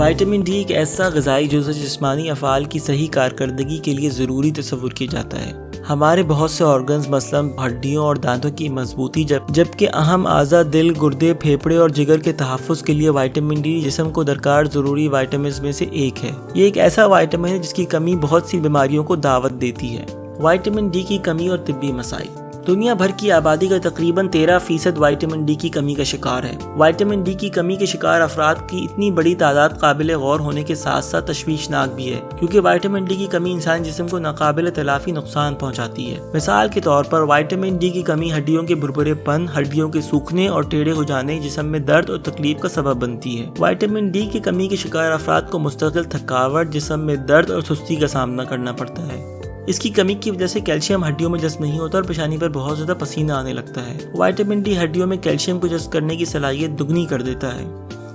Vitamin D ایک ایسا غذائی جزو جسمانی افعال کی صحیح کارکردگی کے لیے ضروری تصور کیا جاتا ہے۔ ہمارے بہت سے آرگنز مثلاً ہڈیوں اور دانتوں کی مضبوطی جبکہ اہم اعضاء دل، گردے، پھیپھڑے اور جگر کے تحفظ کے لیے وائٹامن ڈی جسم کو درکار ضروری وائٹامنز میں سے ایک ہے۔ یہ ایک ایسا وائٹامن ہے جس کی کمی بہت سی بیماریوں کو دعوت دیتی ہے۔ وائٹامن ڈی کی کمی اور طبی مسائل۔ دنیا بھر کی آبادی کا تقریباً 13% وائٹامن ڈی کی کمی کا شکار ہے۔ وائٹامن ڈی کی کمی کے شکار افراد کی اتنی بڑی تعداد قابل غور ہونے کے ساتھ ساتھ تشویشناک بھی ہے، کیونکہ وائٹامن ڈی کی کمی انسانی جسم کو ناقابل تلافی نقصان پہنچاتی ہے۔ مثال کے طور پر وائٹامن ڈی کی کمی ہڈیوں کے بھربھرے پن، ہڈیوں کے سوکھنے اور ٹیڑھے ہو جانے، جسم میں درد اور تکلیف کا سبب بنتی ہے۔ وائٹامن ڈی کی کمی کے شکار افراد کو مستقل تھکاوٹ، جسم میں درد اور سستی کا سامنا کرنا پڑتا ہے۔ اس کی کمی کی وجہ سے کیلشیم ہڈیوں میں جذب نہیں ہوتا اور پیشانی پر بہت زیادہ پسینہ آنے لگتا ہے۔ وائٹامن ڈی ہڈیوں میں کیلشیم کو جذب کرنے کی صلاحیت دگنی کر دیتا ہے۔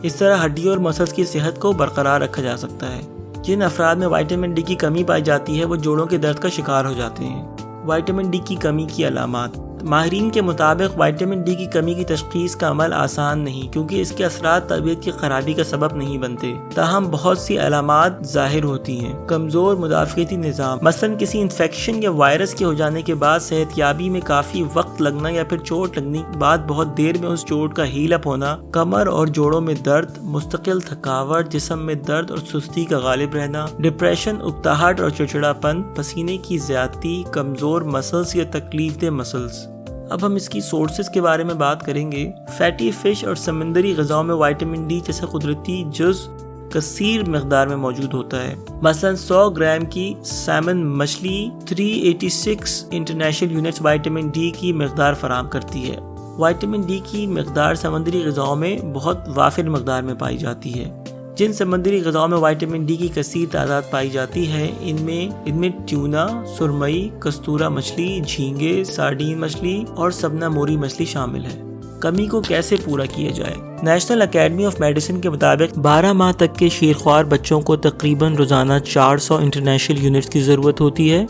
اس طرح ہڈیوں اور مسلز کی صحت کو برقرار رکھا جا سکتا ہے۔ جن افراد میں وائٹامن ڈی کی کمی پائی جاتی ہے وہ جوڑوں کے درد کا شکار ہو جاتے ہیں۔ وائٹامن ڈی کی کمی کی علامات۔ ماہرین کے مطابق وائٹامن ڈی کی کمی کی تشخیص کا عمل آسان نہیں، کیونکہ اس کے اثرات طبیعت کی خرابی کا سبب نہیں بنتے، تاہم بہت سی علامات ظاہر ہوتی ہیں۔ کمزور مدافعتی نظام، مثلاً کسی انفیکشن یا وائرس کے ہو جانے کے بعد صحت یابی میں کافی وقت لگنا یا پھر چوٹ لگنے کے بعد بہت دیر میں اس چوٹ کا ہیل اپ ہونا، کمر اور جوڑوں میں درد، مستقل تھکاوٹ، جسم میں درد اور سستی کا غالب رہنا، ڈپریشن، اکتاہٹ اور چڑچڑاپن، پسینے کی زیادتی، کمزور مسلز یا تکلیف دہ مسلز۔ اب ہم اس کی سورسز کے بارے میں بات کریں گے۔ فیٹی فش اور سمندری غذاؤں میں وائٹامن ڈی جیسا قدرتی جز کثیر مقدار میں موجود ہوتا ہے۔ مثلا 100 گرام کی سیمن مچھلی 386 انٹرنیشنل یونٹس وائٹامن ڈی کی مقدار فراہم کرتی ہے۔ وائٹامن ڈی کی مقدار سمندری غذاؤں میں بہت وافر مقدار میں پائی جاتی ہے۔ جن سمندری غذاؤں میں وائٹامن ڈی کی کثیر تعداد پائی جاتی ہے ان میں ٹیونا، سرمئی، کستورا مچھلی، جھینگے، سارڈین مچھلی اور سبنا موری مچھلی شامل ہے۔ کمی کو کیسے پورا کیا جائے؟ نیشنل اکیڈمی آف میڈیسن کے مطابق 12 ماہ تک کے شیرخوار بچوں کو تقریباً روزانہ 400 انٹرنیشنل یونٹس کی ضرورت ہوتی ہے،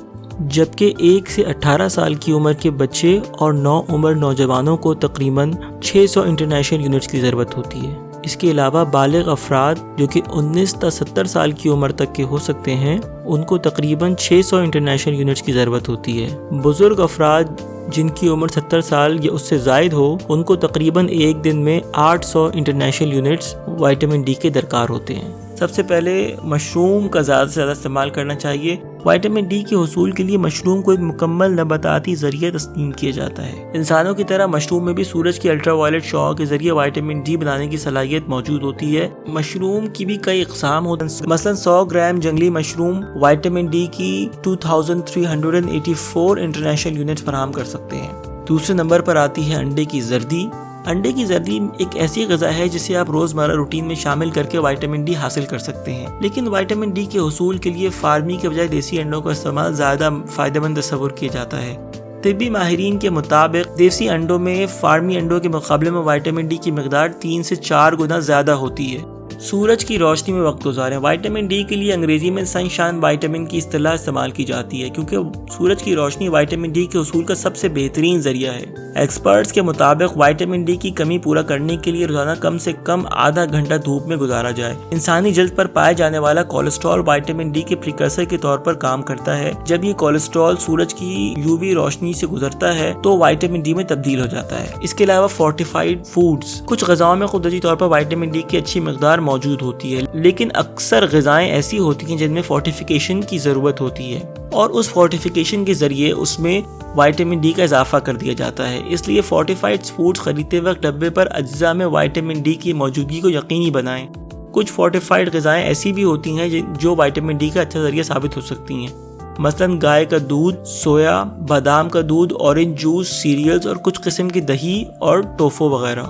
جبکہ 1 سے 18 سال کی عمر کے بچے اور نوعمر نوجوانوں کو تقریباً 600 انٹرنیشنل یونٹس کی ضرورت ہوتی ہے۔ اس کے علاوہ بالغ افراد جو کہ 19 تا 70 سال کی عمر تک کے ہو سکتے ہیں، ان کو تقریباً 600 انٹرنیشنل یونٹس کی ضرورت ہوتی ہے۔ بزرگ افراد جن کی عمر 70 سال یا اس سے زائد ہو، ان کو تقریباً ایک دن میں 800 انٹرنیشنل یونٹس وائٹامن ڈی کے درکار ہوتے ہیں۔ سب سے پہلے مشروم کا زیادہ سے زیادہ استعمال کرنا چاہیے۔ وائٹامن ڈی کے حصول کے لیے مشروم کو ایک مکمل نباتاتی ذریعہ تسلیم کیا جاتا ہے۔ انسانوں کی طرح مشروم میں بھی سورج کی الٹرا وائلٹ شعاع کے ذریعے وائٹامن ڈی بنانے کی صلاحیت موجود ہوتی ہے۔ مشروم کی بھی کئی اقسام ہوتی ہیں، مثلا 100 گرام جنگلی مشروم وائٹامن ڈی کی 2384 انٹرنیشنل یونٹس فراہم کر سکتے ہیں۔ دوسرے نمبر پر آتی ہے انڈے کی زردی۔ انڈے کی زردی ایک ایسی غذا ہے جسے آپ روزمرہ روٹین میں شامل کر کے وائٹامن ڈی حاصل کر سکتے ہیں، لیکن وائٹامن ڈی کے حصول کے لیے فارمی کے بجائے دیسی انڈوں کا استعمال زیادہ فائدہ مند تصور کیا جاتا ہے۔ طبی ماہرین کے مطابق دیسی انڈوں میں فارمی انڈوں کے مقابلے میں وائٹامن ڈی کی مقدار 3 سے 4 گنا زیادہ ہوتی ہے۔ سورج کی روشنی میں وقت گزاریں۔ وائٹامن ڈی کے لیے انگریزی میں سن شائن وائٹامن کی اصطلاح استعمال کی جاتی ہے، کیونکہ سورج کی روشنی وائٹامن ڈی کے حصول کا سب سے بہترین ذریعہ ہے۔ ایکسپرٹس کے مطابق وائٹامن ڈی کی کمی پورا کرنے کے لیے روزانہ کم سے کم آدھا گھنٹہ دھوپ میں گزارا جائے۔ انسانی جلد پر پائے جانے والا کولیسٹرول وائٹامن ڈی کے پریکرسر کے طور پر کام کرتا ہے۔ جب یہ کولیسٹرول سورج کی یووی روشنی سے گزرتا ہے تو وائٹامن ڈی میں تبدیل ہو جاتا ہے۔ اس کے علاوہ فورٹیفائڈ فوڈز، کچھ غذاؤں میں قدرتی طور پر وائٹامن ڈی کی اچھی مقدار موجود ہوتی ہے، لیکن اکثر غذائیں ایسی ہوتی ہیں جن میں فورٹیفیکیشن کی ضرورت ہوتی ہے اور اس فورٹیفیکیشن کے ذریعے اس میں وائٹامن ڈی کا اضافہ کر دیا جاتا ہے۔ اس لیے فورٹیفائڈ فوڈز خریدتے وقت ڈبے پر اجزاء میں وائٹامن ڈی کی موجودگی کو یقینی بنائیں۔ کچھ فورٹیفائڈ غذائیں ایسی بھی ہوتی ہیں جو وائٹامن ڈی کا اچھا ذریعہ ثابت ہو سکتی ہیں، مثلاً گائے کا دودھ، سویا، بادام کا دودھ، اورنج جوس، سیریلز اور کچھ قسم کی دہی اور ٹوفو وغیرہ۔